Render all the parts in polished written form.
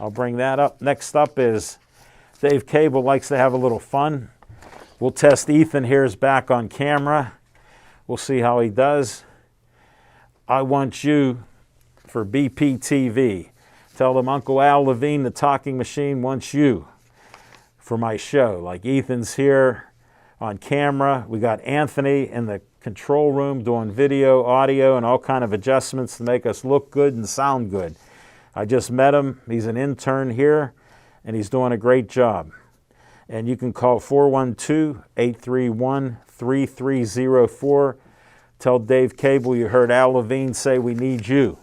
I'll bring that up. Next up is Dave Cable likes to have a little fun. We'll test Ethan here's back on camera. We'll see how he does. I want you for BPTV. Tell them Uncle Al Levine, the talking machine, wants you for my show. Like Ethan's here on camera. We got Anthony in the control room doing video, audio, and all kind of adjustments to make us look good and sound good. I just met him. He's an intern here, and he's doing a great job. And you can call 412-831-3304. Tell Dave Cable you heard Al Levine say we need you.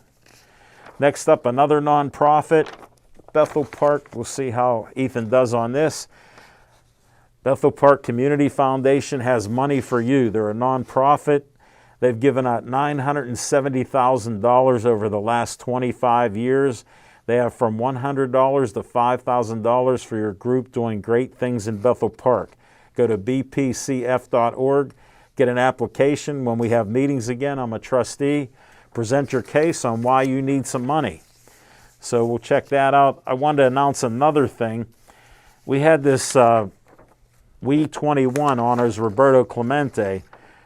Next up, another nonprofit, Bethel Park. We'll see how Ethan does on this. Bethel Park Community Foundation has money for you. They're a nonprofit. They've given out $970,000 over the last 25 years. They have from $100 to $5,000 for your group doing great things in Bethel Park. Go to bpcf.org, get an application. When we have meetings again, I'm a trustee. Present your case on why you need some money. So we'll check that out. I wanted to announce another thing. We had this We 21 honors Roberto Clemente.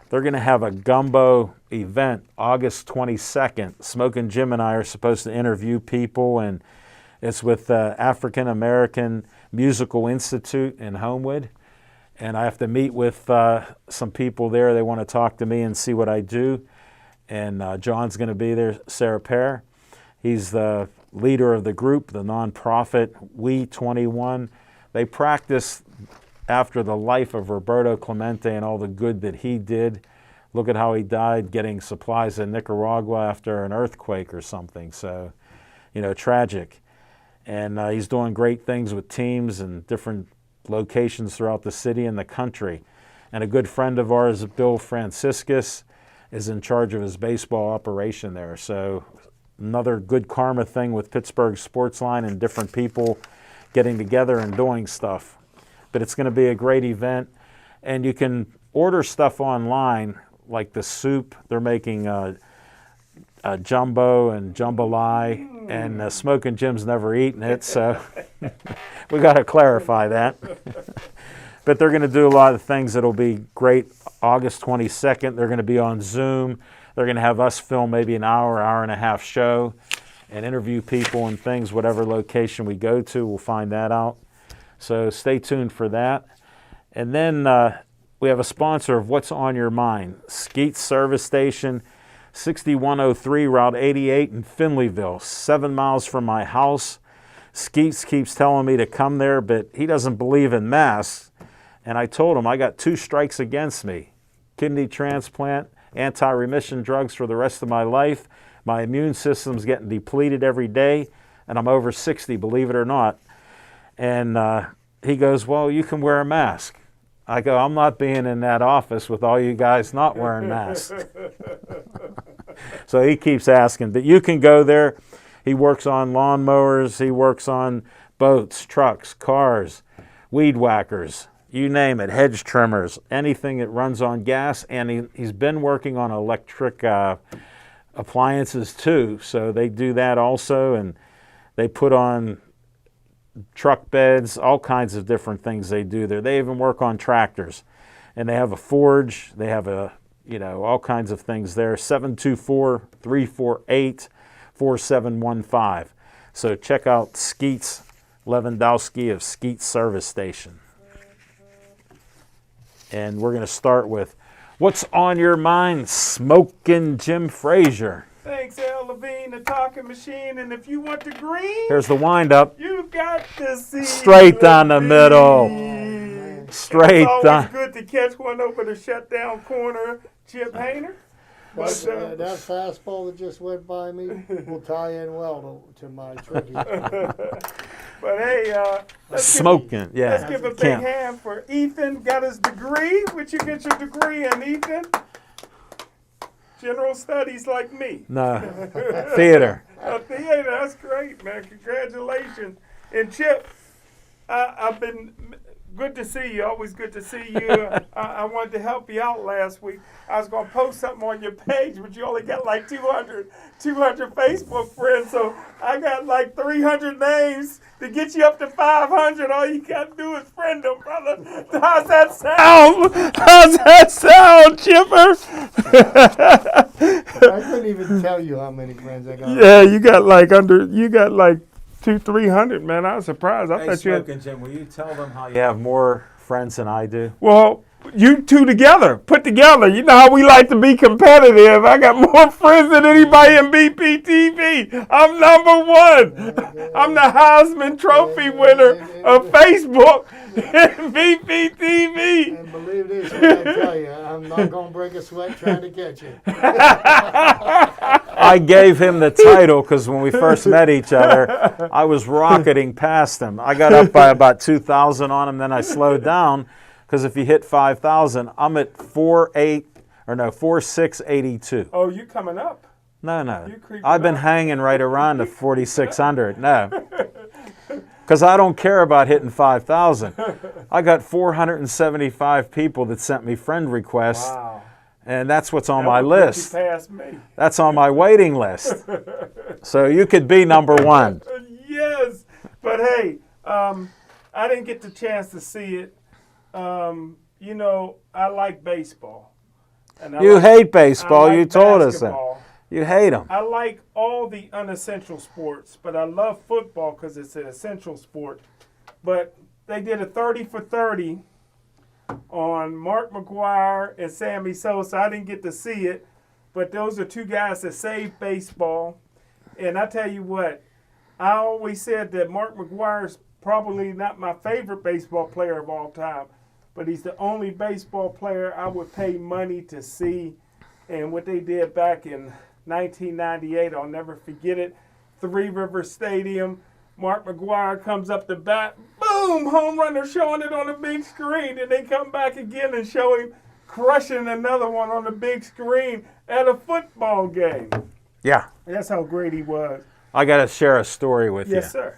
They're going to have a gumbo event August 22nd. Smoking Jim and I are supposed to interview people, and it's with the African American Musical Institute in Homewood. And I have to meet with some people there. They want to talk to me and see what I do. And John's going to be there, Sarah Pear. He's the leader of the group, the nonprofit We 21. They practice after the life of Roberto Clemente and all the good that he did. Look at how he died getting supplies in Nicaragua after an earthquake or something. So, tragic. And he's doing great things with teams and different locations throughout the city and the country. And a good friend of ours, Bill Franciscus, is in charge of his baseball operation there. So another good karma thing with Pittsburgh Sportsline and different people getting together and doing stuff. But it's going to be a great event. And you can order stuff online, like the soup. They're making a jumbo and jambalaya, and Smoking Jim's never eaten it, so we got to clarify that. But they're going to do a lot of things that'll be great. August 22nd, they're going to be on Zoom. They're going to have us film maybe an hour, hour and a half show and interview people and things. Whatever location we go to, we'll find that out. So stay tuned for that. And then we have a sponsor of What's on Your Mind, Skeets Service Station, 6103 Route 88 in Finleyville, 7 miles from my house. Skeets keeps telling me to come there, but he doesn't believe in masks. And I told him I got 2 strikes against me: kidney transplant, anti-remission drugs for the rest of my life. My immune system's getting depleted every day, and I'm over 60, believe it or not. And he goes, well, you can wear a mask. I go, I'm not being in that office with all you guys not wearing masks. So he keeps asking, but you can go there. He works on lawnmowers. He works on boats, trucks, cars, weed whackers, you name it, hedge trimmers, anything that runs on gas. And he's been working on electric appliances too. So they do that also. And they put on truck beds, all kinds of different things they do there. They even work on tractors. And they have a forge. They have all kinds of things there. 724-348-4715. So check out Skeets Lewandowski of Skeets Service Station. And we're going to start with What's on Your Mind, Smoking Jim Frazier. Thanks, Al Levine, the talking machine. And if you want the green, here's the wind-up. You got to see straight down the middle. Straight down. It's always good to catch one over the shutdown corner, Chip Hayner. But that fastball that just went by me will tie in well to my tribute. But hey, let's Smoking, yeah. Let's give a big Can't. hand for Ethan. Got his degree. What you get your degree in, Ethan? General studies like me. No, theater. Theater, that's great, man. Congratulations. And Chip, I've been good to see you. Always good to see you. I wanted to help you out last week. I was going to post something on your page, but you only got like 200 Facebook friends. So I got like 300 names to get you up to 500. All you got to do is friend them, brother. How's that sound? How's that sound, Chipper? I couldn't even tell you how many friends I got. Yeah, you got like 200-300, man. I was surprised. I thought you had. Jim, will you tell them how you have more friends than I do? Well, you two together, put together. You know how we like to be competitive. I got more friends than anybody in BPTV. I'm number one. I'm the Heisman Trophy winner of Facebook in BPTV. And believe this, when I tell you, I'm not going to break a sweat trying to catch you. I gave him the title because when we first met each other, I was rocketing past him. I got up by about 2,000 on him, then I slowed down because if you hit 5,000, I'm at 4,682. Oh, you coming up? No. You creeping I've been up. hanging right around the 4,600. No. Because I don't care about hitting 5,000. I got 475 people that sent me friend requests. Wow. And that's what's on That my would put list. you past me. That's on my waiting list. So you could be number one. Yes, but hey, I didn't get the chance to see it. You know, I like baseball. And You like, hate baseball. I like You told us that. basketball. You hate them. I like all the unessential sports, but I love football because it's an essential sport. But they did a 30 for 30 on Mark McGwire and Sammy Sosa. I didn't get to see it, but those are two guys that saved baseball. And I tell you what, I always said that Mark McGwire's probably not my favorite baseball player of all time, but he's the only baseball player I would pay money to see. And what they did back in 1998, I'll never forget it. Three River Stadium. Mark McGwire comes up the bat, boom, home run. They're showing it on the big screen. And they come back again and show him crushing another one on the big screen at a football game. Yeah. That's how great he was. I got to share a story with you. Yes, sir.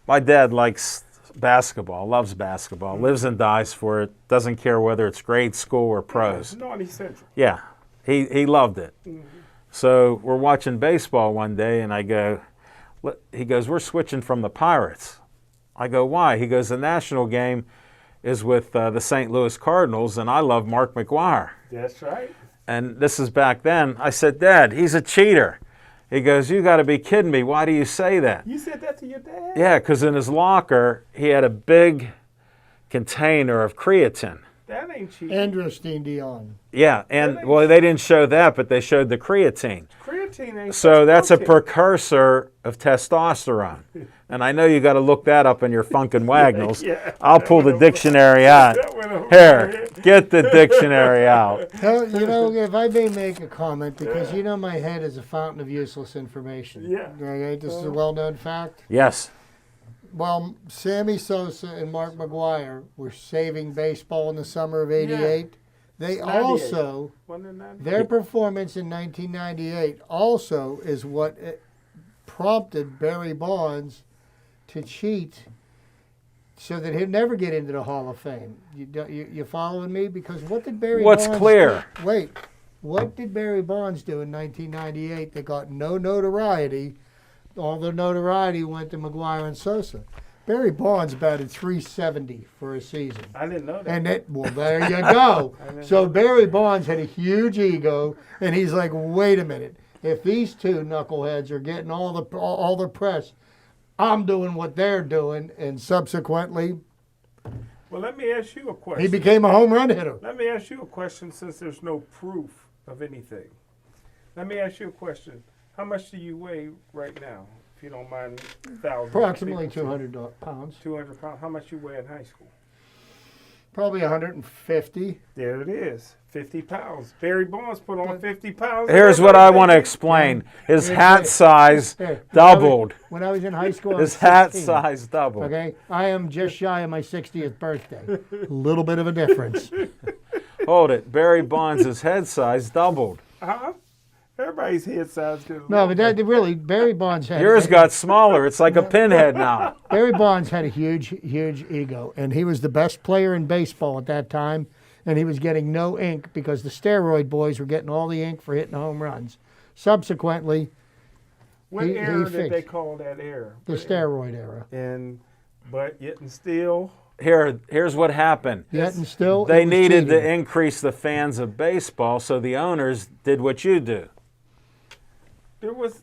My dad likes basketball, loves basketball, lives and dies for it, doesn't care whether it's grade school or pros. Naughty Central. Yeah, he loved it. So we're watching baseball one day, and he goes, we're switching from the Pirates. I go, why? He goes, the national game is with the St. Louis Cardinals, and I love Mark McGwire. That's right. And this is back then. I said, Dad, he's a cheater. He goes, you got to be kidding me. Why do you say that? You said that to your dad? Yeah, because in his locker, he had a big container of creatine. That ain't cheating. Androstine Dion. Yeah, and well, they didn't show that, but they showed the creatine. Creatine ain't So that's a protein. precursor of testosterone. And I know you got to look that up in your Funkin' Wagnalls. Yeah. I'll pull the dictionary out. That went over Here, get the dictionary out. You know, if I may make a comment, because you know my head is a fountain of useless information. Yeah. Okay, this is a well-known fact. Yes. Well, Sammy Sosa and Mark McGwire were saving baseball in the summer of '88. They 98. also, Wasn't it 98? their performance in 1998 also is what prompted Barry Bonds to cheat so that he'd never get into the Hall of Fame. You following me? Because what did Barry What's Bonds clear? do? Wait. What did Barry Bonds do in 1998 that got no notoriety? All the notoriety went to McGwire and Sosa. Barry Bonds batted .370 for a season. I didn't know that. And there you go. So Barry Bonds had a huge ego, and he's like, wait a minute. If these two knuckleheads are getting all the press, I'm doing what they're doing, and subsequently, Well, let me ask you a question. he became a home run hitter. Let me ask you a question since there's no proof of anything. Let me ask you a question. How much do you weigh right now, if you don't mind? Approximately 200 pounds. 200 pounds. How much you weigh in high school? Probably 150. There it is. 50 pounds. Barry Bonds put on 50 pounds. Here's what I want to explain. His hat size doubled. When I was in high school, I His was hat 16. size doubled. Okay, I am just shy of my 60th birthday. A little bit of a difference. Hold it. Barry Bonds' head size doubled. Huh? Everybody's head size good. No, but that really, Barry Bonds had. Yours got smaller. It's like a pinhead now. Barry Bonds had a huge ego, and he was the best player in baseball at that time, and he was getting no ink because the steroid boys were getting all the ink for hitting home runs. Subsequently, What he era did they fixed call that era? the steroid era. But yet and still, Here's what happened. Yet and still, They it was needed to cheating. increase the fans of baseball, so the owners did what you do.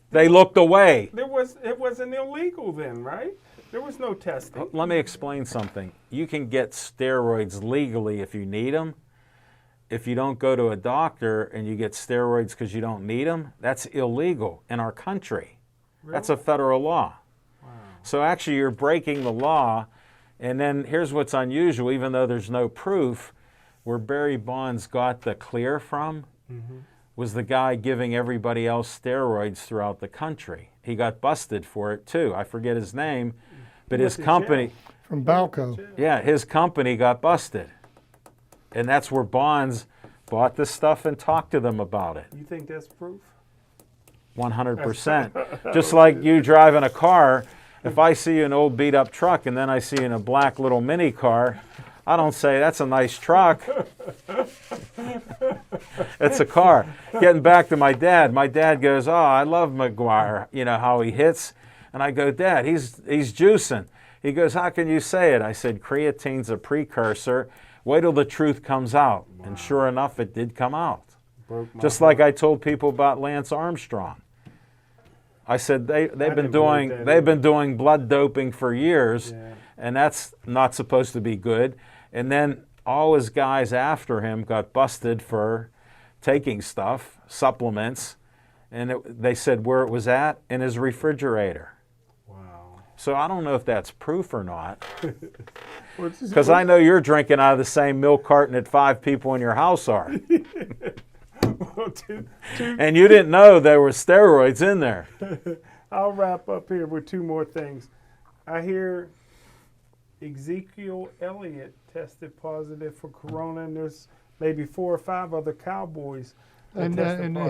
They looked away. it wasn't illegal then, right? There was no testing. Let me explain something. You can get steroids legally if you need them. If you don't go to a doctor and you get steroids because you don't need them, that's illegal in our country. Really? That's a federal law. Wow. So actually you're breaking the law. And then here's what's unusual, even though there's no proof, where Barry Bonds got the clear from was the guy giving everybody else steroids throughout the country. He got busted for it too. I forget his name, but his company, From Balco. yeah, his company got busted. And that's where Bonds bought this stuff and talked to them about it. You think that's proof? 100%. Just like you driving a car, if I see an old beat up truck and then I see in a black little mini car, I don't say that's a nice truck. It's a car. Getting back to my dad goes, "Oh, I love McGuire, you know how he hits." And I go, "Dad, he's juicing." He goes, "How can you say it?" I said, "Creatine's a precursor. Wait till the truth comes out." Wow. And sure enough, it did come out. Just like I told people about Lance Armstrong. I said they've been doing blood doping for years, and that's not supposed to be good. And then all his guys after him got busted for taking stuff, supplements, and they said where it was at in his refrigerator. Wow. So I don't know if that's proof or not, because I know you're drinking out of the same milk carton that 5 people in your house are. Well, And you didn't know there were steroids in there. I'll wrap up here with 2 more things. I hear Ezekiel Elliott tested positive for corona, and there's maybe 4 or 5 other Cowboys And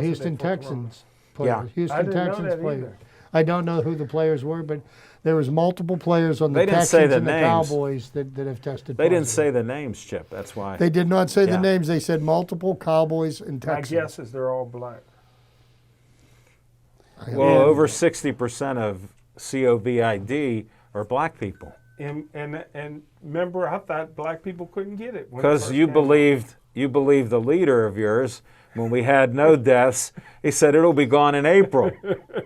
Houston Texans players. Yeah. I Houston didn't know Texans that players. either. I don't know who the players were, but there was multiple players on the They didn't Texans say the and the names. Cowboys that have tested They positive. didn't say the names, Chip. That's why. They did not say Yeah. the names. They said multiple Cowboys and My Texans. guess is they're all black. Well, over 60% of COVID are black people. And remember, I thought black people couldn't get it. when it Because first you came out. believed the leader of yours when we had no deaths. He said it'll be gone in April.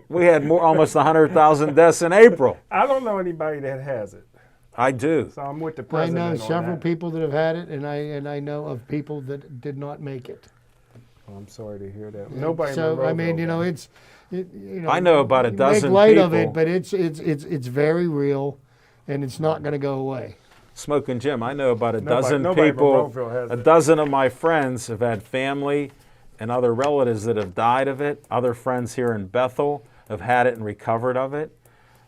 We had almost 100,000 deaths in April. I don't know anybody that has it, I do. so I'm with the I president. know on several that. people that have had it, and I know of people that did not make it. Oh, I'm sorry to hear that. Nobody. in So I mean, Monroeville it's, you know, I know about a you dozen make light of people. it, but it's very real, and it's not going to go away. Smoking Jim, I know about Nobody in people. Monroeville has A it. dozen of my friends have had family and other relatives that have died of it. Other friends here in Bethel have had it and recovered of it.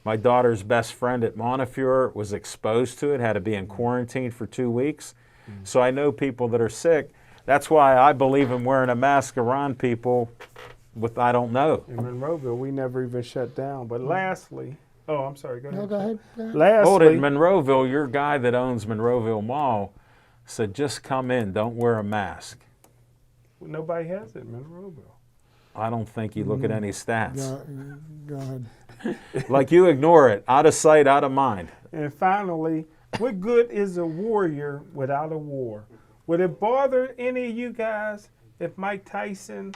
My daughter's best friend at Montefiore was exposed to it, had to be in quarantine for 2 weeks. So I know people that are sick. That's why I believe in wearing a mask around people with I don't know. In Monroeville, we never even shut down. But lastly, oh, I'm sorry. Go ahead. No, go ahead. Go ahead. Lastly, Hold it, in Monroeville, your guy that owns Monroeville Mall said just come in, don't wear a mask. nobody has it in Monroeville. I don't think you look at any stats. Go ahead. Like you ignore it, out of sight, out of mind. And finally, what good is a warrior without a war? Would it bother any of you guys if Mike Tyson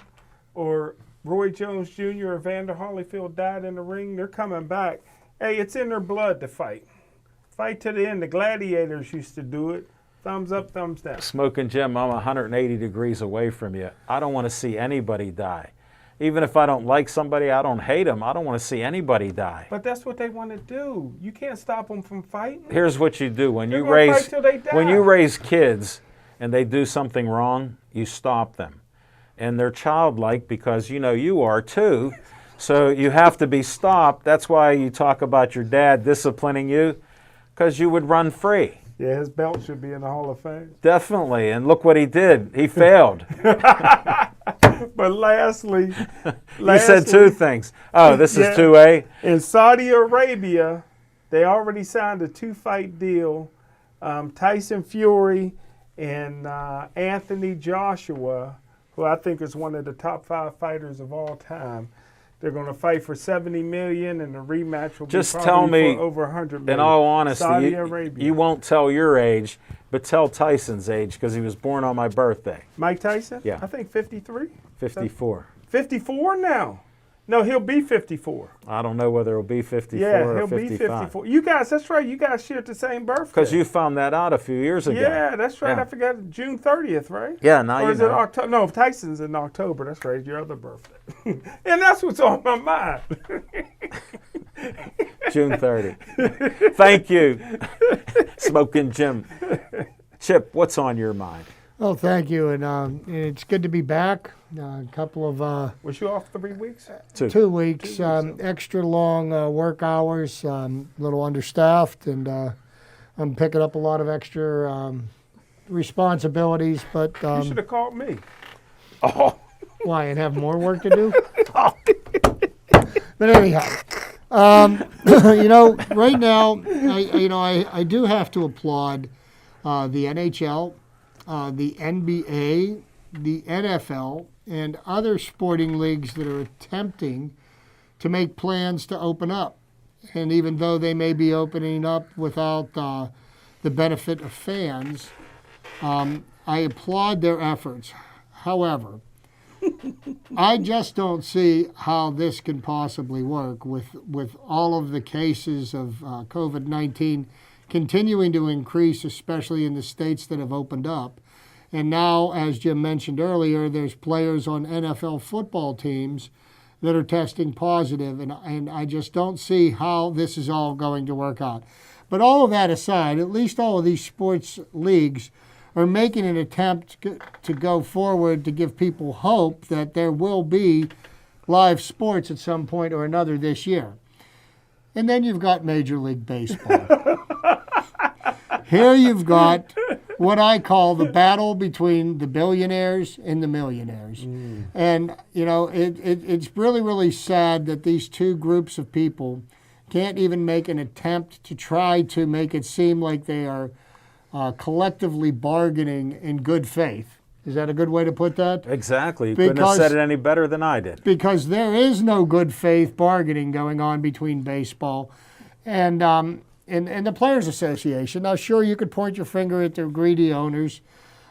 or Roy Jones Jr. or Vander Holyfield died in the ring? They're coming back. Hey, it's in their blood to fight. Fight to the end. The gladiators used to do it. Thumbs up, thumbs down. Smoking Jim, I'm 180 degrees away from you. I don't want to see anybody die. Even if I don't like somebody, I don't hate them. I don't want to see anybody die. But that's what they want to do. You can't stop them from fighting. Here's what you do when They're you gonna fight till they die. raise kids and they do something wrong, you stop them. And they're childlike because you are too. So you have to be stopped. That's why you talk about your dad disciplining you, because you would run free. Yeah, his belt should be in the Hall of Fame. Definitely. And look what he did. He failed. But lastly, You said two things. Oh, this is 2A? In Saudi Arabia, they already signed a 2-fight deal. Tyson Fury and Anthony Joshua, who I think is one of the top 5 fighters of all time. They're going to fight for $70 million, and the rematch will Just be tell me, for over $100 million. In all honesty, Saudi Arabia. you won't tell your age, but tell Tyson's age because he was born on my birthday. Mike Tyson? Yeah. I think 53. 54. 54 now. No, he'll be 54. I don't know whether it'll be 54 Yeah, or he'll 55. be 54. You guys, that's right. You guys shared the same birthday. Because you found that out a few years ago. Yeah, that's right. Yeah. I forgot. June 30th, right? Yeah, now Or you is it know. October? No, Tyson's in October. That's right. Your other birthday. And that's what's on my mind. June 30. Thank you, Smoking Jim. Chip, what's on your mind? Well, thank you, and it's good to be back. A couple of Was you off 3 weeks? 2 weeks, extra long work hours, a little understaffed, and I'm picking up a lot of extra responsibilities. But You should have called me. Oh, why? And have more work to do? But anyhow, right now, I do have to applaud the NHL, the NBA, the NFL, and other sporting leagues that are attempting to make plans to open up. And even though they may be opening up without the benefit of fans, I applaud their efforts. However, I just don't see how this can possibly work with all of the cases of COVID-19 continuing to increase, especially in the states that have opened up. And now, as Jim mentioned earlier, there's players on NFL football teams that are testing positive, and I just don't see how this is all going to work out. But all of that aside, at least all of these sports leagues are making an attempt to go forward to give people hope that there will be live sports at some point or another this year. And then you've got Major League Baseball. Here you've got what I call the battle between the billionaires and the millionaires. And, it's really, really sad that these two groups of people can't even make an attempt to try to make it seem like they are collectively bargaining in good faith. Is that a good way to put that? exactly. You couldn't have said it any better than I did. Because there is no good faith bargaining going on between baseball and the Players Association. Now, sure, you could point your finger at the greedy owners,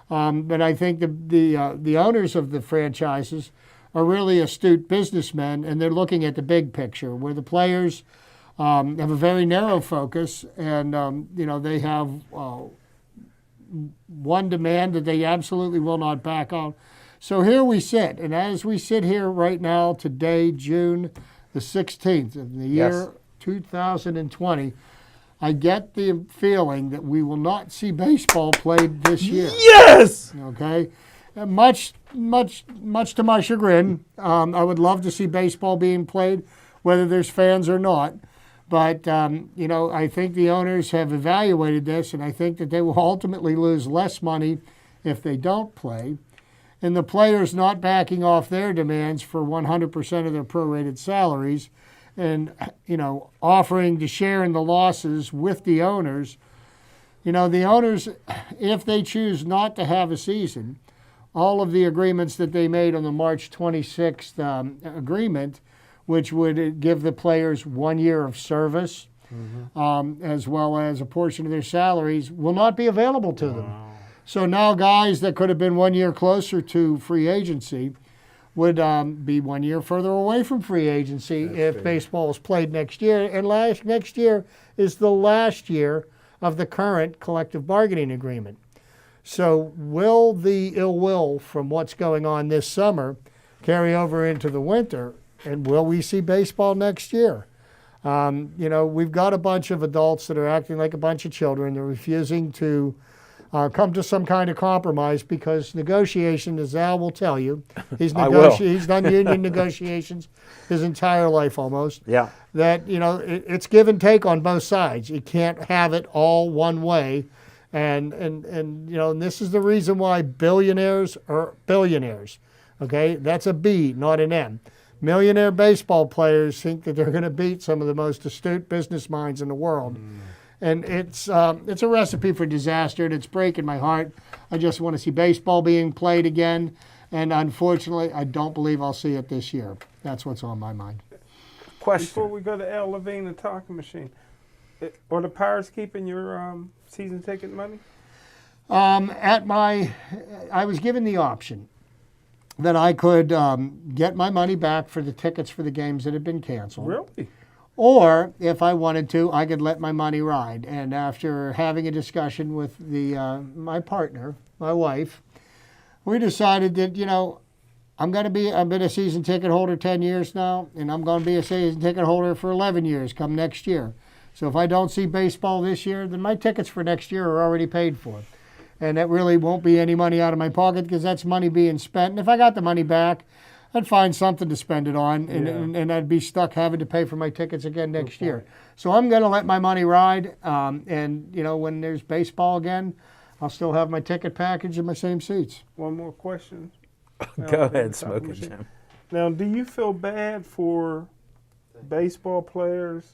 but I think the owners of the franchises are really astute businessmen, and they're looking at the big picture, where the players have a very narrow focus, and they have one demand that they absolutely will not back on. So here we sit, and as we sit here right now, today, June the 16th of the year 2020, I get the feeling that we will not see baseball played this year. Yes! Okay? Much to my chagrin. I would love to see baseball being played, whether there's fans or not. But, I think the owners have evaluated this, and I think that they will ultimately lose less money if they don't play. And the players not backing off their demands for 100% of their prorated salaries and, offering to share in the losses with the owners. The owners, if they choose not to have a season, all of the agreements that they made on the March 26th agreement, which would give the players 1 year of service, as well as a portion of their salaries, will not be available to them. So now guys that could have been 1 year closer to free agency would be 1 year further away from free agency if baseball is played next year. And next year is the last year of the current collective bargaining agreement. So will the ill will from what's going on this summer carry over into the winter? And will we see baseball next year? We've got a bunch of adults that are acting like a bunch of children. They're refusing to come to some kind of compromise, because negotiation, as Al will tell you, he's will. he's done union negotiations his entire life almost. Yeah. That, it's give and take on both sides. You can't have it all one way. And this is the reason why billionaires are billionaires. Okay, that's a B, not an M. Millionaire baseball players think that they're going to beat some of the most astute business minds in the world. And it's a recipe for disaster, and it's breaking my heart. I just want to see baseball being played again, and unfortunately, I don't believe I'll see it this year. That's what's on my mind. Question. Before we go to Al Levine and Talking Machine, are the Pirates keeping your season ticket money? I was given the option that I could get my money back for the tickets for the games that had been canceled. Really? Or, if I wanted to, I could let my money ride. And after having a discussion with my partner, my wife, we decided that, I've been a season ticket holder 10 years now, and I'm going to be a season ticket holder for 11 years come next year. So if I don't see baseball this year, then my tickets for next year are already paid for. And that really won't be any money out of my pocket, because that's money being spent. And if I got the money back, I'd find something to spend it on, and I'd be stuck having to pay for my tickets again next year. So I'm going to let my money ride, and when there's baseball again, I'll still have my ticket package and my same seats. One more question. Go ahead, Smoking Jim. Now, do you feel bad for baseball players,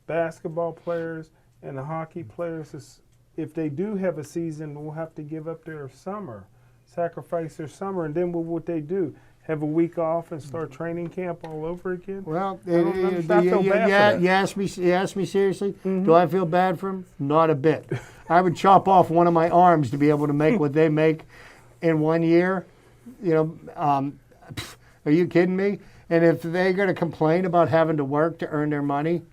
basketball players, and the hockey players? If they do have a season, will have to give up their summer, sacrifice their summer, and then what would they do? Have a week off and start training camp all over again? Well, you asked me seriously, do I feel bad for them? Not a bit. I would chop off one of my arms to be able to make what they make in 1 year. Are you kidding me? And if they're going to complain about having to work to earn their money,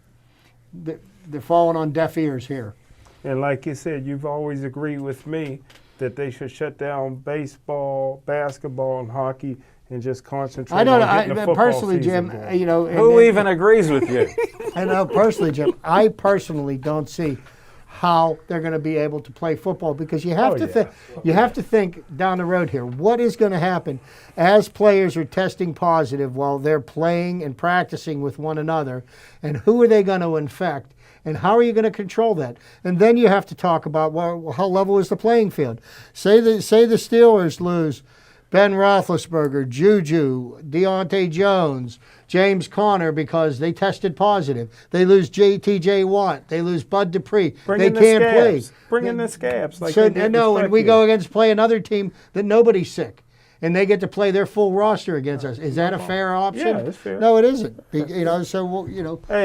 they're falling on deaf ears here. And like you said, you've always agreed with me that they should shut down baseball, basketball, and hockey and just concentrate on getting the football personally, season Jim, going. Who even agrees with you? I know personally, Jim, I personally don't see how they're going to be able to play football, because you have to think down the road here. What is going to happen as players are testing positive while they're playing and practicing with one another, and who are they going to infect? And how are you going to control that? And then you have to talk about, well, how level is the playing field? Say the Steelers lose Ben Roethlisberger, Juju, Deontay Jones, James Conner because they tested positive. They lose T.J. Watt. They lose Bud Dupree. They can't play. Bring in the scabs. And we go against play another team that nobody's sick, and they get to play their full roster against us. Is that a fair option? Yeah, it's fair. No, it isn't. Hey,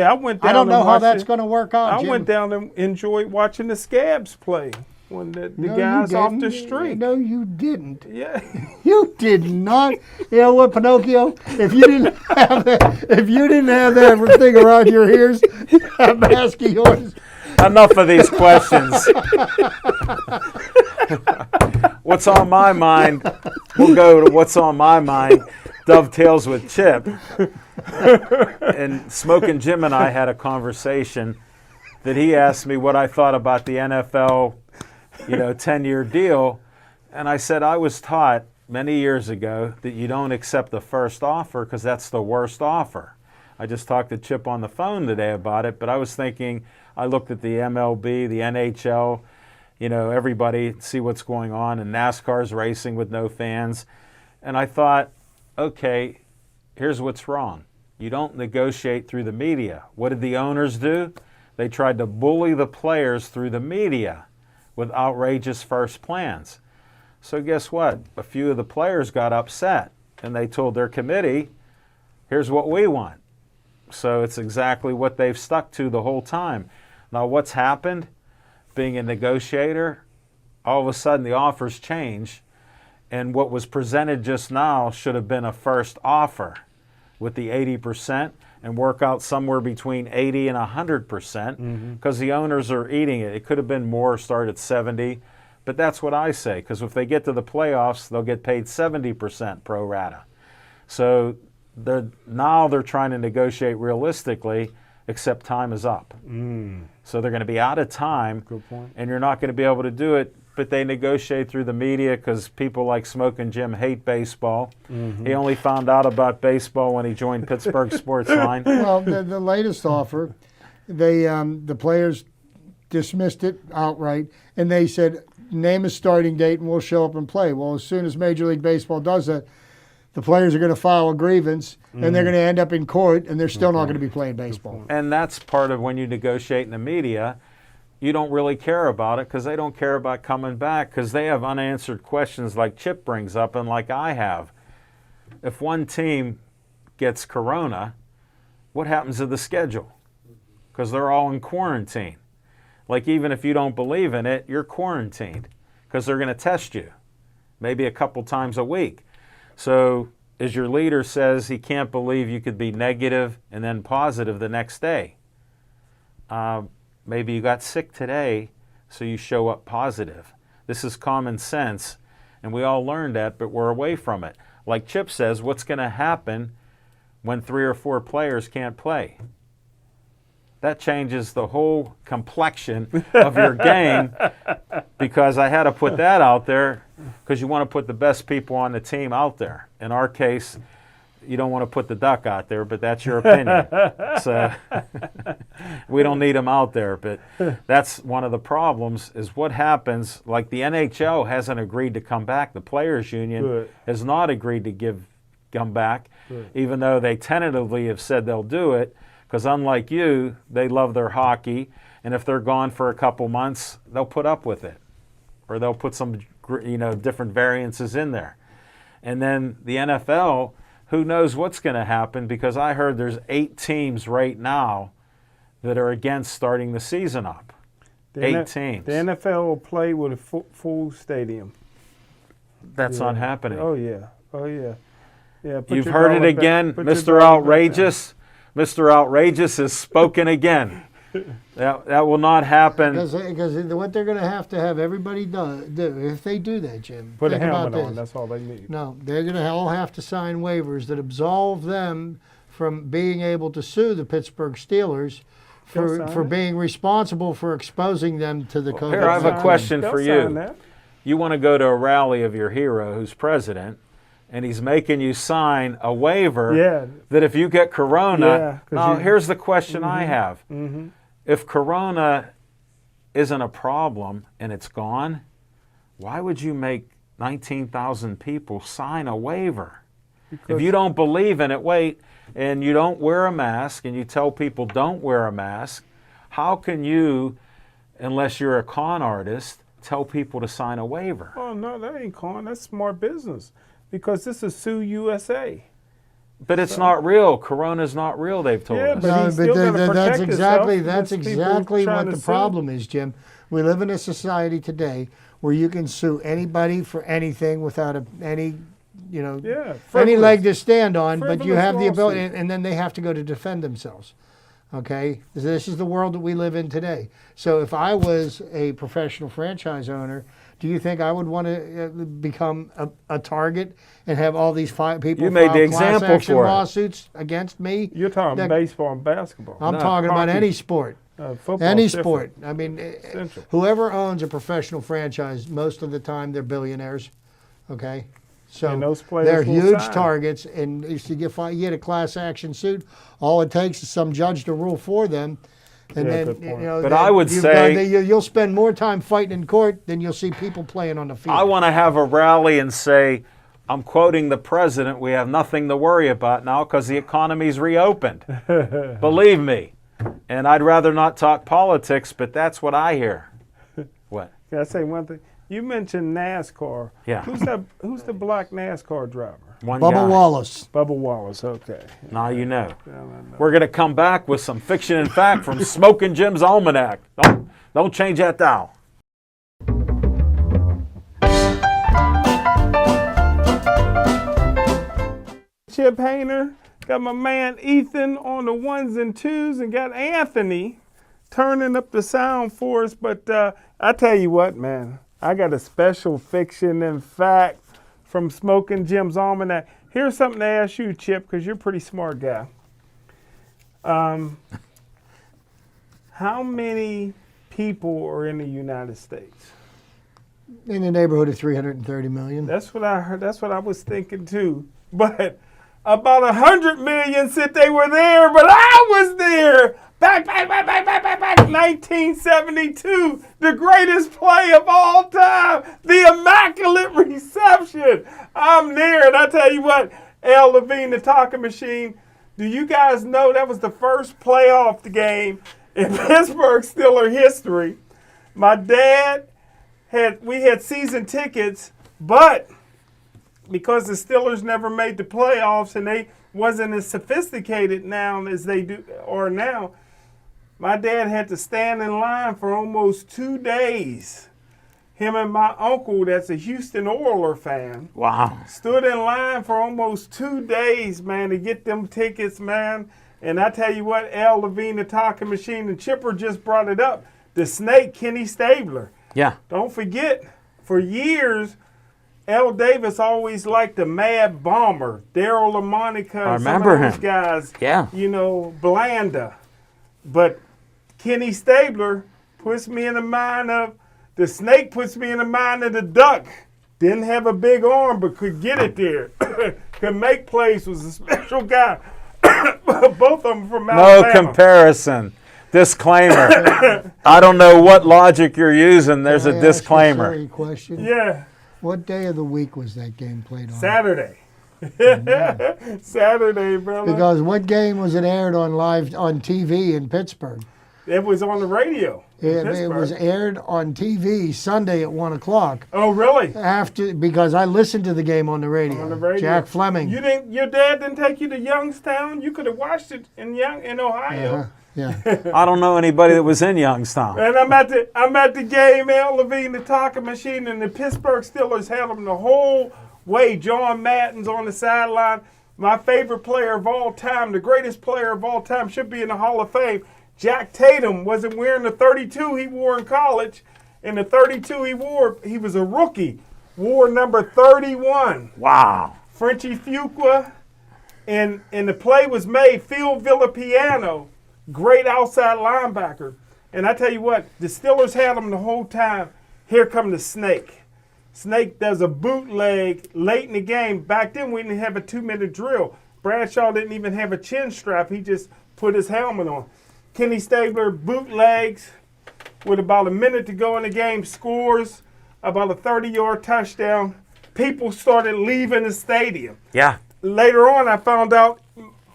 I went down. I don't know how that's going to work out. I went down and enjoyed watching the scabs play when the guys off the street. No, you didn't. Yeah. You did not. You know what, Pinocchio? If you didn't have that thing around your ears, that mask of yours. Enough of these questions. What's on my mind? We'll go to what's on my mind. Dovetails with Chip. And Smoking Jim and I had a conversation that he asked me what I thought about the NFL, 10-year deal. And I said I was taught many years ago that you don't accept the first offer because that's the worst offer. I just talked to Chip on the phone today about it, but I was thinking, I looked at the MLB, the NHL, everybody, see what's going on, and NASCAR's racing with no fans. And I thought, okay, here's what's wrong. You don't negotiate through the media. What did the owners do? They tried to bully the players through the media with outrageous first plans. So guess what? A few of the players got upset, and they told their committee, here's what we want. So it's exactly what they've stuck to the whole time. Now what's happened? Being a negotiator, all of a sudden the offers change, and what was presented just now should have been a first offer with the 80% and work out somewhere between 80 and 100% because the owners are eating it. It could have been more, start at 70, but that's what I say, because if they get to the playoffs, they'll get paid 70% pro rata. So they're trying to negotiate realistically, except time is up. So they're going to be out of time, Good point. and you're not going to be able to do it but they negotiate through the media because people like Smoking Jim hate baseball. Mm-hmm. He only found out about baseball when he joined Pittsburgh Sportsline. Well, the latest offer, the players dismissed it outright, and they said, name a starting date and we'll show up and play. Well, as soon as Major League Baseball does that, the players are going to file a grievance, and they're going to end up in court, and they're still not going to be playing baseball. And that's part of when you negotiate in the media. You don't really care about it because they don't care about coming back because they have unanswered questions like Chip brings up and like I have. If one team gets corona, what happens to the schedule? Because they're all in quarantine. Like even if you don't believe in it, you're quarantined because they're going to test you maybe a couple times a week. So as your leader says, he can't believe you could be negative and then positive the next day. Maybe you got sick today, so you show up positive. This is common sense, and we all learned that, but we're away from it. Like Chip says, what's going to happen when 3 or 4 players can't play? That changes the whole complexion of your game because I had to put that out there because you want to put the best people on the team out there. In our case, you don't want to put the duck out there, but that's your opinion. So we don't need him out there. But that's one of the problems is what happens, like the NHL hasn't agreed to come back. The Players Union has not agreed to come back, even though they tentatively have said they'll do it. Because unlike you, they love their hockey, and if they're gone for a couple months, they'll put up with it, or they'll put some different variances in there. And then the NFL, who knows what's going to happen? Because I heard there's 8 teams right now that are against starting the season up. 8 teams. The NFL will play with a full stadium. That's not happening. Oh yeah. Yeah. You've heard it again, Mr. Outrageous. Mr. Outrageous has spoken again. That will not happen. Because what they're going to have everybody do, if they do that, Jim. Put a helmet on, that's all they need. No, they're going to all have to sign waivers that absolve them from being able to sue the Pittsburgh Steelers for being responsible for exposing them to the COVID. Here, I have a question for you. You want to go to a rally of your hero who's president, and he's making you sign a waiver that if you get corona, now here's the question I have. If corona isn't a problem and it's gone, why would you make 19,000 people sign a waiver? If you don't believe in it, and you don't wear a mask and you tell people don't wear a mask, how can you, unless you're a con artist, tell people to sign a waiver? Oh, no, that ain't con. That's smart business. Because this is Sue USA. But it's not real. Corona's not real, they've told us. That's exactly what the problem is, Jim. We live in a society today where you can sue anybody for anything without any leg to stand on, but you have the ability, and then they have to go to defend themselves. Okay? This is the world that we live in today. So if I was a professional franchise owner, do you think I would want to become a target and have all these people file class action lawsuits against me? You're talking baseball and basketball. I'm talking about any sport. Any sport. I mean, whoever owns a professional franchise, most of the time they're billionaires. Okay? So they're huge targets, and if you get a class action suit, all it takes is some judge to rule for them. And then, but I would say you'll spend more time fighting in court than you'll see people playing on the field. I want to have a rally and say, I'm quoting the president, we have nothing to worry about now because the economy's reopened. Believe me. And I'd rather not talk politics, but that's what I hear. What? Can I say one thing? You mentioned NASCAR. Yeah. Who's the black NASCAR driver? Bubba Wallace. Bubba Wallace, okay. Now you know. We're going to come back with some fiction and fact from Smoking Jim's Almanac. Don't change that dial. Chip Hayner, got my man Ethan on the 1s and 2s, and got Anthony turning up the sound for us. But I tell you what, man, I got a special fiction and fact from Smoking Jim's Almanac. Here's something to ask you, Chip, because you're a pretty smart guy. How many people are in the United States? In the neighborhood of $330 million. That's what I heard. That's what I was thinking too. But about 100 million said they were there, but I was there. Back, 1972, the greatest play of all time, the Immaculate Reception. I'm there, and I tell you what, Al Levine, the talking machine, do you guys know that was the first playoff game in Pittsburgh Steelers history? My dad we had season tickets, but because the Steelers never made the playoffs and they wasn't as sophisticated now as they do or now, my dad had to stand in line for almost 2 days. Him and my uncle, that's a Houston Oilers fan, Wow. stood in line for almost 2 days, man, to get them tickets, man. And I tell you what, Al Levine, the talking machine, and Chipper just brought it up. The Snake, Kenny Stabler. Yeah. Don't forget, for years, Al Davis always liked the Mad Bomber, Daryl LaMonica, I and remember some of those him. guys. Yeah. You know, Blanda. But Kenny Stabler puts me in the mind of the Snake, puts me in the mind of the Duck. Didn't have a big arm, but could get it there. Could make plays, was a special guy. Both of them from Alabama. No comparison. Disclaimer. I don't know what logic you're using. There's Can a I ask you disclaimer. silly question? Yeah, What day of the week was that game played on? Saturday. Saturday, brother. Because what game was it aired on live on TV in Pittsburgh? It was on the radio. in It Pittsburgh. was aired on TV Sunday at 1 o'clock. Oh, really? Because I listened to the game on the radio. On the radio. Jack Fleming. Your dad didn't take you to Youngstown? You could have watched it in Ohio. Uh-huh. Yeah. I don't know anybody that was in Youngstown. And I'm at the game, Al Levine, the talking machine, and the Pittsburgh Steelers had them the whole way. John Madden's on the sideline. My favorite player of all time, the greatest player of all time, should be in the Hall of Fame. Jack Tatum wasn't wearing the 32 he wore in college. And the 32 he wore, he was a rookie, wore number 31. Wow. Frenchie Fuqua, and the play was made. Phil Villapiano, great outside linebacker. And I tell you what, the Steelers had him the whole time. Here come the Snake. Snake does a bootleg late in the game. Back then, we didn't have a 2-minute drill. Bradshaw didn't even have a chin strap. He just put his helmet on. Kenny Stabler bootlegs with about a minute to go in the game, scores about a 30-yard touchdown. People started leaving the stadium. Yeah. Later on, I found out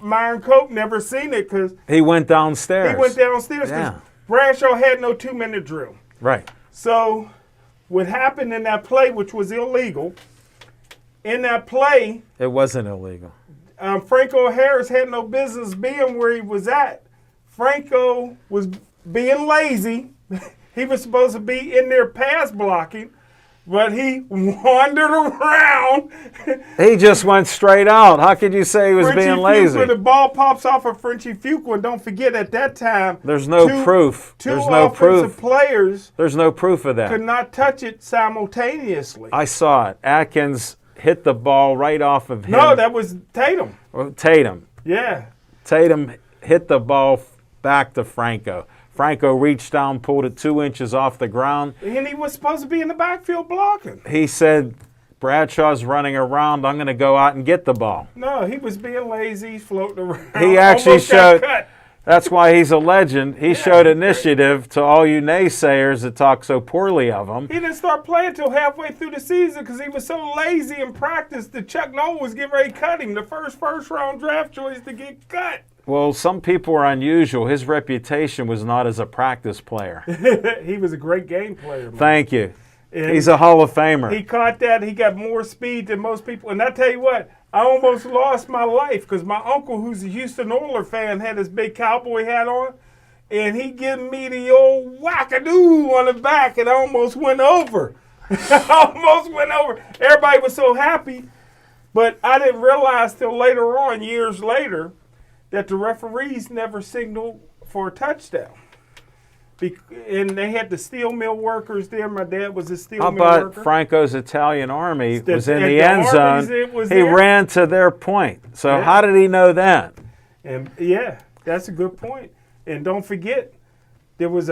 Myron Cope never seen it because He went downstairs. he went downstairs because Yeah. Bradshaw had no 2-minute drill. Right. So what happened in that play, which was illegal, in that play, It wasn't illegal. Franco Harris had no business being where he was at. Franco was being lazy. He was supposed to be in there pass blocking, but he wandered around. He just went straight out. How could you say he was being lazy? Fuqua, the ball pops off of Frenchie Fuqua, and don't forget at that time, There's no proof. Two There's no offensive proof. players There's no proof of could that. not touch it simultaneously. I saw it. Atkins hit the ball right off of him. No, that was Tatum. Or Tatum. Yeah. Tatum hit the ball back to Franco. Franco reached down, pulled it 2 inches off the ground. And he was supposed to be in the backfield blocking. He said, Bradshaw's running around. I'm going to go out and get the ball. No, he was being lazy, floating around. He actually Almost got showed. cut. That's why he's a legend. He showed initiative to all you naysayers that talk so poorly of him. He didn't start playing until halfway through the season because he was so lazy in practice that Chuck Noll was getting ready to cut him. The first-round draft choice to get cut. Well, some people are unusual. His reputation was not as a practice player. He was a great game player, man. Thank you. And He's a Hall of Famer. He caught that. He got more speed than most people. And I tell you what, I almost lost my life because my uncle, who's a Houston Oilers fan, had his big cowboy hat on. And he gave me the old wackadoo on the back and I almost went over. Almost went over. Everybody was so happy. But I didn't realize till later on, years later, that the referees never signaled for a touchdown. And they had the steel mill workers there. My dad was a steel How mill about worker. Franco's Italian Army was in at the the end Arby's, zone? it was He there. ran to their point. So Yeah. how did he know that? And yeah, that's a good point. And don't forget, there was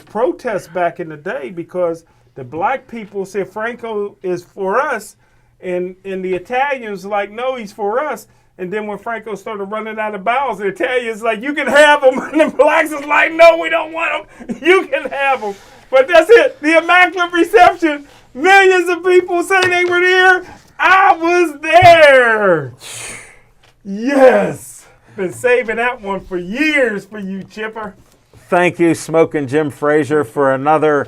protests back in the day because the black people said Franco is for us, and the Italians like, no, he's for us. And then when Franco started running out of bounds, the Italians like, you can have him. And the blacks is like, no, we don't want him. You can have him. But that's it. The Immaculate Reception. Millions of people say they were there. I was there. Yes. Been saving that one for years for you, Chipper. Thank you, Smoking Jim Frazier, for another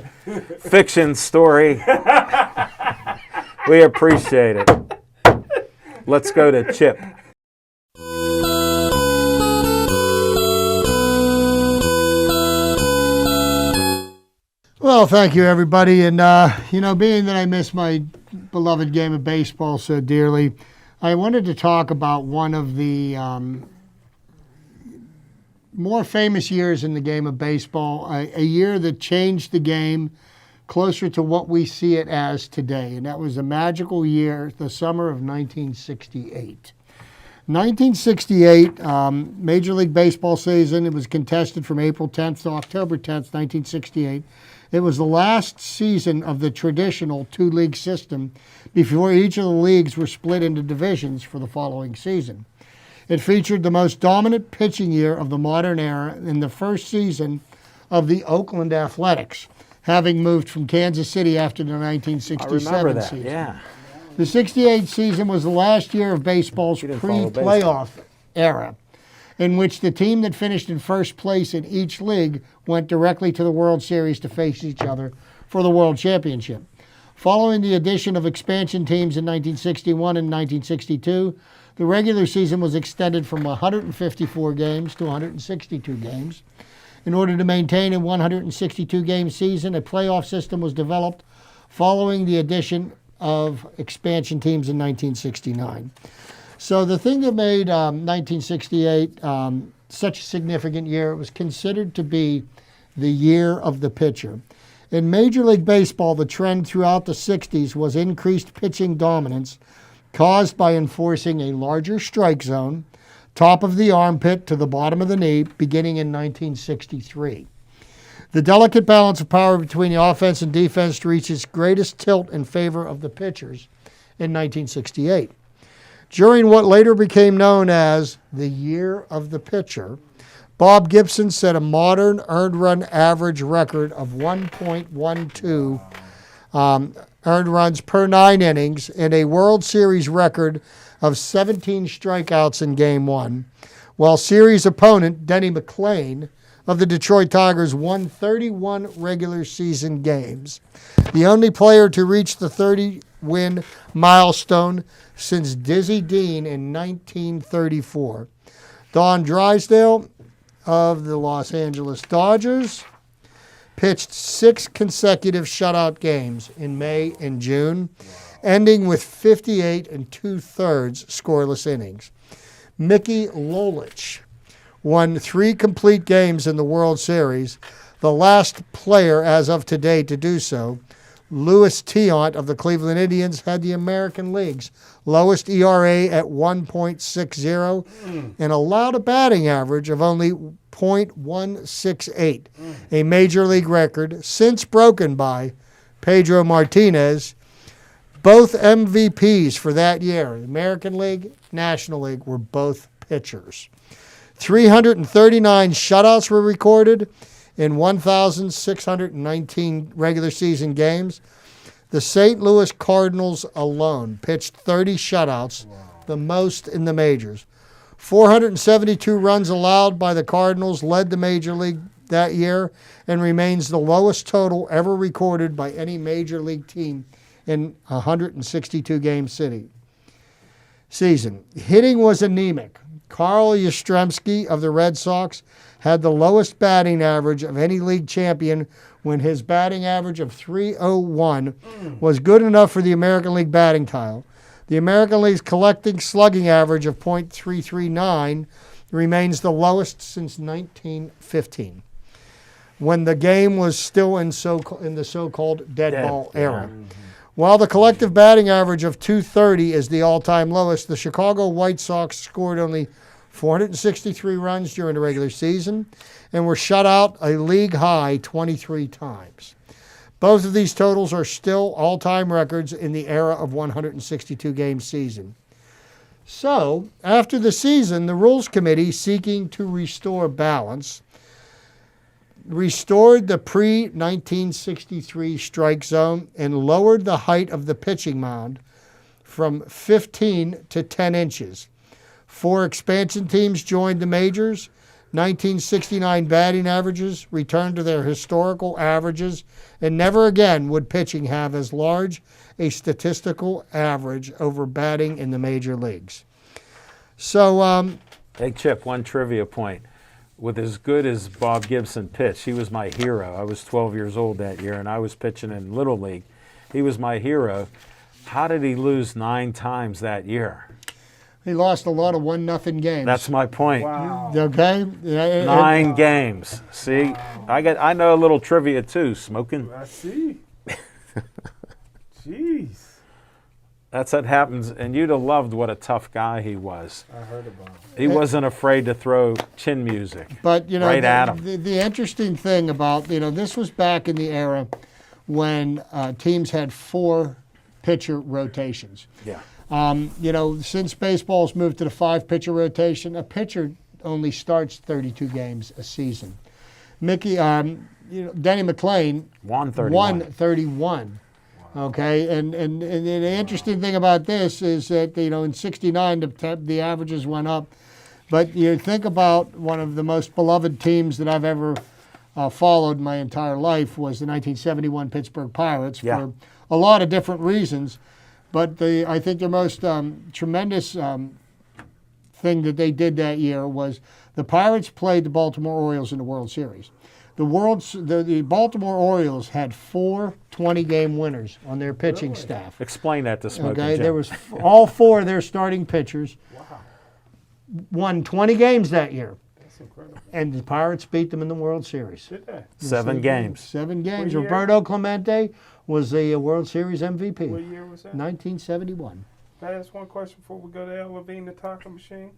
fiction story. We appreciate it. Let's go to Chip. Well, thank you, everybody. And, being that I miss my beloved game of baseball so dearly, I wanted to talk about one of the more famous years in the game of baseball, a year that changed the game closer to what we see it as today. And that was a magical year, the summer of 1968. 1968, Major League Baseball season. It was contested from April 10th to October 10th, 1968. It was the last season of the traditional two-league system before each of the leagues were split into divisions for the following season. It featured the most dominant pitching year of the modern era in the first season of the Oakland Athletics, having moved from Kansas City after the 1967 I remember that, season. yeah. The 68 season was the last year of baseball's didn't follow pre-playoff era, in which the team that finished in first place in each league went directly to the World Series to face each other for the World Championship. Following the addition of expansion teams in 1961 and 1962, the regular season was extended from 154 games to 162 games. In order to maintain a 162-game season, a playoff system was developed following the addition of expansion teams in 1969. So the thing that made 1968 such a significant year, it was considered to be the year of the pitcher. In Major League Baseball, the trend throughout the 60s was increased pitching dominance caused by enforcing a larger strike zone, top of the armpit to the bottom of the knee, beginning in 1963. The delicate balance of power between the offense and defense reached its greatest tilt in favor of the pitchers in 1968. During what later became known as the Year of the Pitcher, Bob Gibson set a modern earned run average record of 1.12 earned runs per 9 innings and a World Series record of 17 strikeouts in Game 1, while series opponent Denny McLain of the Detroit Tigers won 31 regular season games, the only player to reach the 30-win milestone since Dizzy Dean in 1934. Don Drysdale of the Los Angeles Dodgers pitched 6 consecutive shutout games in May and June, ending with 58 2/3 scoreless innings. Mickey Lolich won 3 complete games in the World Series, the last player as of today to do so. Louis Tiant of the Cleveland Indians had the American League's lowest ERA at 1.60 and allowed a batting average of only .168, a major league record since broken by Pedro Martinez. Both MVPs for that year, American League, National League, were both pitchers. 339 shutouts were recorded in 1,619 regular season games. The St. Louis Cardinals alone pitched 30 shutouts, the most in the majors. 472 runs allowed by the Cardinals led the major league that year and remains the lowest total ever recorded by any major league team in a 162-game season. Hitting was anemic. Carl Yastrzemski of the Red Sox had the lowest batting average of any league champion when his batting average of .301 was good enough for the American League batting title. The American League's collecting slugging average of .339 remains the lowest since 1915, when the game was still in the so-called dead ball era. While the collective batting average of .230 is the all-time lowest, the Chicago White Sox scored only 463 runs during the regular seaon, and were shut out a league high 23 times. Both of these totals are still all-time records in the era of 162-game season. So, after the season, the Rules Committee, seeking to restore balance, restored the pre-1963 strike zone and lowered the height of the pitching mound from 15 to 10 inches. 4 expansion teams joined the majors. 1969 batting averages returned to their historical averages, and never again would pitching have as large a statistical average over batting in the major leagues. So, Hey, Chip, one trivia point. With as good as Bob Gibson pitched, he was my hero. I was 12 years old that year, and I was pitching in Little League. He was my hero. How did he lose 9 times that year? he lost a lot of 1-0 games. That's my point. Wow. Okay? 9 games. See, I know a little trivia too. Smoking. I see. Jeez. That's what happens, and you'd have loved what a tough guy he was. I heard about it. He wasn't afraid to throw chin music. But, right at him. The interesting thing about, this was back in the era when teams had 4 pitcher rotations. Yeah. Since baseball's moved to the 5-pitcher rotation, a pitcher only starts 32 games a season. Denny McLain won 31. won 31. Okay, and the interesting thing about this is that, in 69, the averages went up. But you think about one of the most beloved teams that I've ever followed my entire life was the 1971 Pittsburgh Pirates for a lot of different reasons. But I think the most tremendous thing that they did that year was the Pirates played the Baltimore Orioles in the World Series. The Baltimore Orioles had 4 20-game winners on their pitching staff. Explain that to Smoking Okay, Jim. there was all 4 of their starting pitchers won 20 games that year. That's incredible. And the Pirates beat them in the World Series. Did they? 7 games. 7 games. What year? Roberto Clemente was the World Series MVP. What year was that? 1971. Can I ask one question before we go to Al Levine, the taco machine?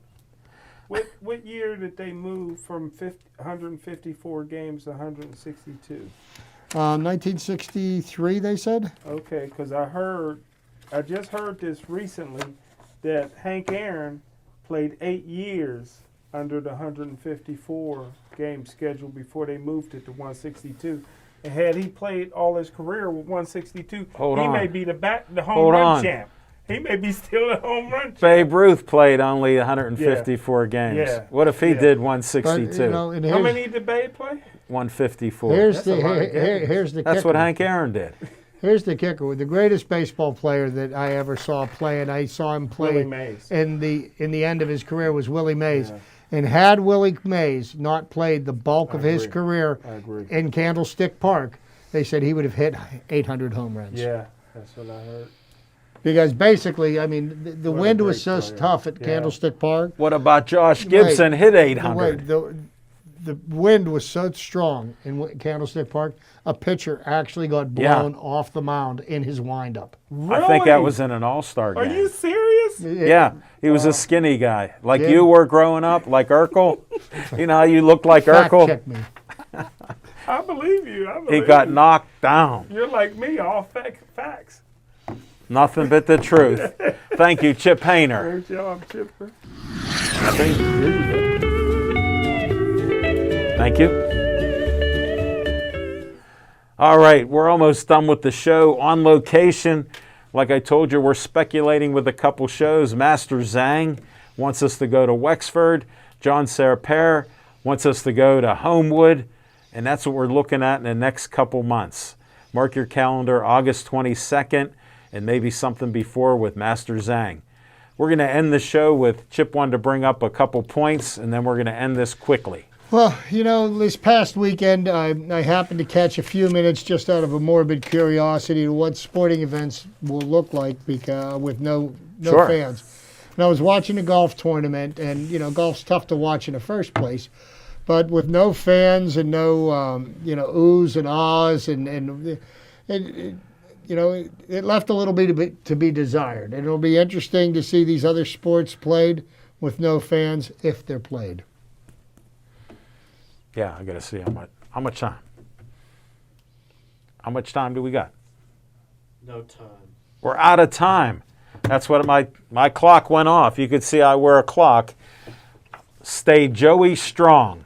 What year did they move from 154 games to 162? 1963, they said. Okay, because I just heard this recently that Hank Aaron played 8 years under the 154 game schedule before they moved it to 162. And had he played all his career with 162, he may be the home run champ. He may be still the home run champ. Babe Ruth played only 154 games. Yeah. What if he did 162? But, how many did Babe play? 154. Here's That's a lot of games. here's the That's kicker. what Hank Aaron did. Here's the kicker. The greatest baseball player that I ever saw play, and I saw him play Willie Mays. in the end of his career, was Willie Mays. Yeah. And had Willie Mays not played the bulk of his career I agree. in Candlestick Park, they said he would have hit 800 home runs. Yeah, that's what I heard. Because basically, the What a wind was great so player. tough at Yeah. Candlestick Park. What about Josh Gibson? Hit 800. The wind was so strong in Candlestick Park, a pitcher actually got blown off the mound in his windup. Really? I think that was in an All-Star Are game. you serious? Yeah, he was a skinny guy, like Yeah. you were growing up, like Urkel. You know how you looked like Fact Urkel? check me. I believe you. I He believe got you. knocked down. You're like me, all facts. Nothing but the truth. Thank you, Chip Hayner. Great job, Chipper. Thank you. All right, we're almost done with the show. On location, like I told you, we're speculating with a couple shows. Master Zhang wants us to go to Wexford. John Serpere wants us to go to Homewood. And that's what we're looking at in the next couple months. Mark your calendar, August 22nd, and maybe something before with Master Zhang. We're going to end the show with Chip wanted to bring up a couple points, and then we're going to end this quickly. Well, this past weekend, I happened to catch a few minutes just out of a morbid curiosity to what sporting events will look like with no Sure. fans. And I was watching a golf tournament, and, golf's tough to watch in the first place. But with no fans and no, oohs and ahs, and it left a little bit to be desired. And it'll be interesting to see these other sports played with no fans if they're played. Yeah, I got to see how much time. How much time do we got? No time. We're out of time. That's what my clock went off. You could see I wear a clock. Stay Joey strong.